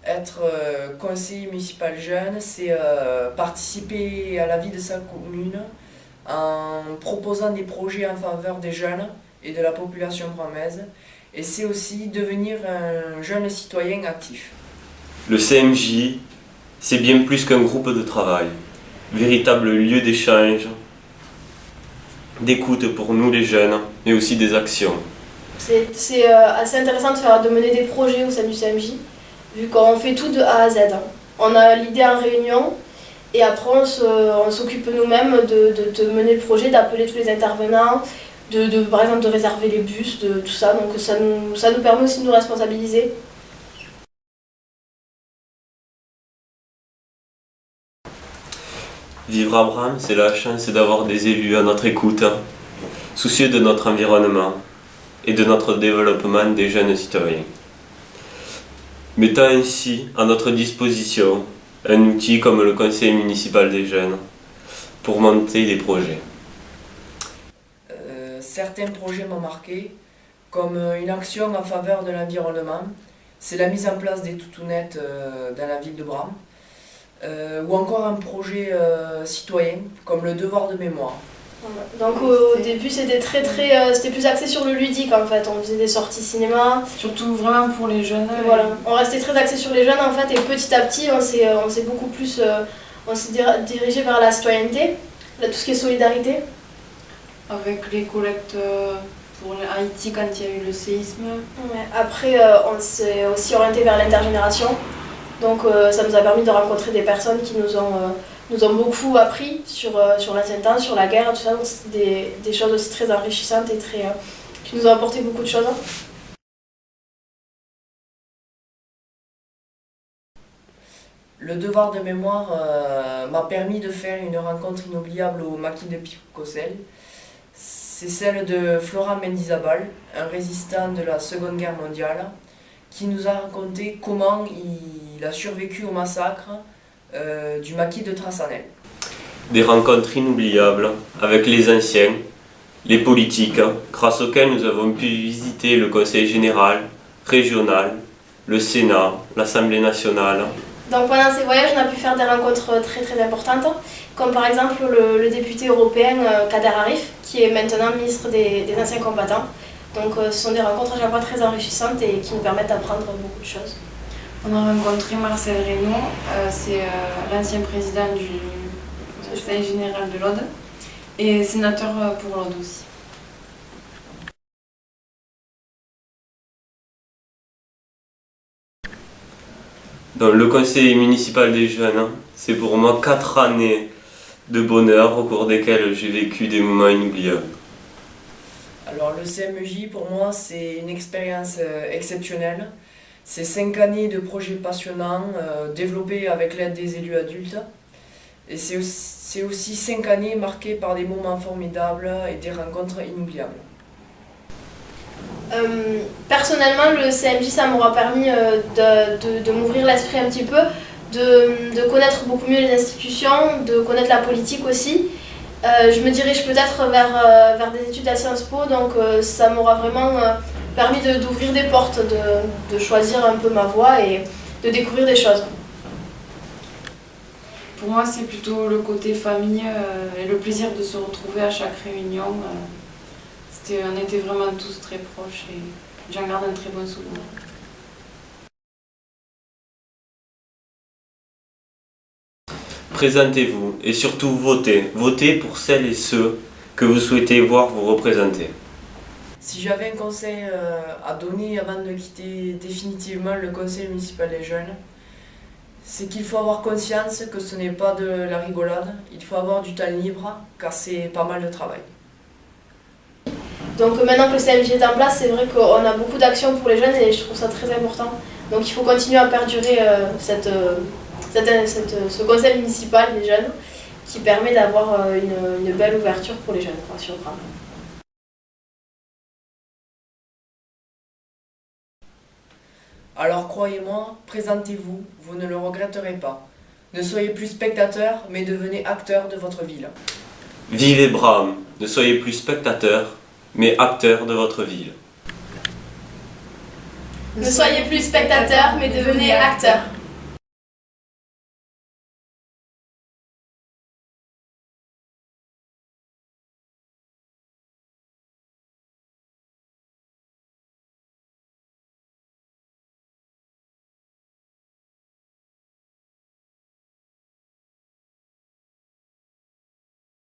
Être conseiller municipal jeune, c'est participer à la vie de sa commune en proposant des projets en faveur des jeunes et de la population bramaise. Et c'est aussi devenir un jeune citoyen actif. Le CMJ, c'est bien plus qu'un groupe de travail, véritable lieu d'échange, d'écoute pour nous les jeunes, mais aussi des actions. C'est assez intéressant de mener des projets au sein du CMJ, vu qu'on fait tout de A à Z. On a l'idée en réunion et après on s'occupe nous-mêmes de mener le projet, d'appeler tous les intervenants, par exemple de réserver les bus, de tout ça. Donc ça nous permet aussi de nous responsabiliser. Vivre à Bram, c'est la chance d'avoir des élus à notre écoute, soucieux de notre environnement et de notre développement des jeunes citoyens, mettant ainsi à notre disposition un outil comme le conseil municipal des jeunes pour monter des projets. Certains projets m'ont marqué, comme une action en faveur de l'environnement, c'est la mise en place des toutounettes dans la ville de Bram, ou encore un projet citoyen, comme le devoir de mémoire. Donc au début c'était c'était plus axé sur le ludique en fait, on faisait des sorties cinéma. Surtout vraiment pour les jeunes. Voilà, on restait très axé sur les jeunes en fait et petit à petit on s'est beaucoup plus dirigé vers la citoyenneté, tout ce qui est solidarité. Avec les collectes pour Haïti quand il y a eu le séisme. Ouais. Après on s'est aussi orienté vers l'intergénération, donc ça nous a permis de rencontrer des personnes qui nous ont beaucoup appris sur l'ancien temps, sur la guerre, tout ça. Donc c'est des choses aussi très enrichissantes et qui nous ont apporté beaucoup de choses. Le devoir de mémoire m'a permis de faire une rencontre inoubliable au maquis de Picocel. C'est celle de Florent Mendizabal, un résistant de la Seconde Guerre mondiale, qui nous a raconté comment il a survécu au massacre du maquis de Trassanel. Des rencontres inoubliables avec les anciens, les politiques, grâce auxquels nous avons pu visiter le Conseil général, régional, le Sénat, l'Assemblée nationale. Donc pendant ces voyages, on a pu faire des rencontres très importantes, comme par exemple le député européen Kader Arif, qui est maintenant ministre des anciens combattants. Donc ce sont des rencontres à chaque fois très enrichissantes et qui nous permettent d'apprendre beaucoup de choses. On a rencontré Marcel Reynaud, c'est l'ancien président du Conseil général de l'Aude et sénateur pour l'Aude aussi. Dans le conseil municipal des jeunes, c'est pour moi 4 années de bonheur au cours desquelles j'ai vécu des moments inoubliables. Alors le CMJ pour moi c'est une expérience exceptionnelle. C'est 5 années de projets passionnants développés avec l'aide des élus adultes. Et c'est aussi 5 années marquées par des moments formidables et des rencontres inoubliables. Personnellement, le CMJ, ça m'aura permis de m'ouvrir l'esprit un petit peu, de connaître beaucoup mieux les institutions, de connaître la politique aussi. Je me dirige peut-être vers des études à Sciences Po, donc ça m'aura vraiment permis d'ouvrir des portes, de choisir un peu ma voie et de découvrir des choses. Pour moi, c'est plutôt le côté famille et le plaisir de se retrouver à chaque réunion. On était vraiment tous très proches et j'en garde un très bon souvenir. Présentez-vous et surtout votez. Votez pour celles et ceux que vous souhaitez voir vous représenter. Si j'avais un conseil à donner avant de quitter définitivement le conseil municipal des jeunes, c'est qu'il faut avoir conscience que ce n'est pas de la rigolade, il faut avoir du temps libre car c'est pas mal de travail. Donc maintenant que le CMJ est en place, c'est vrai qu'on a beaucoup d'actions pour les jeunes et je trouve ça très important. Donc il faut continuer à perdurer ce conseil municipal des jeunes qui permet d'avoir une belle ouverture pour les jeunes sur Bram. Alors croyez-moi, présentez-vous, vous ne le regretterez pas. Ne soyez plus spectateur, mais devenez acteur de votre ville. Vivez Bram, ne soyez plus spectateur, mais acteur de votre ville. Ne soyez plus spectateur, mais devenez acteur.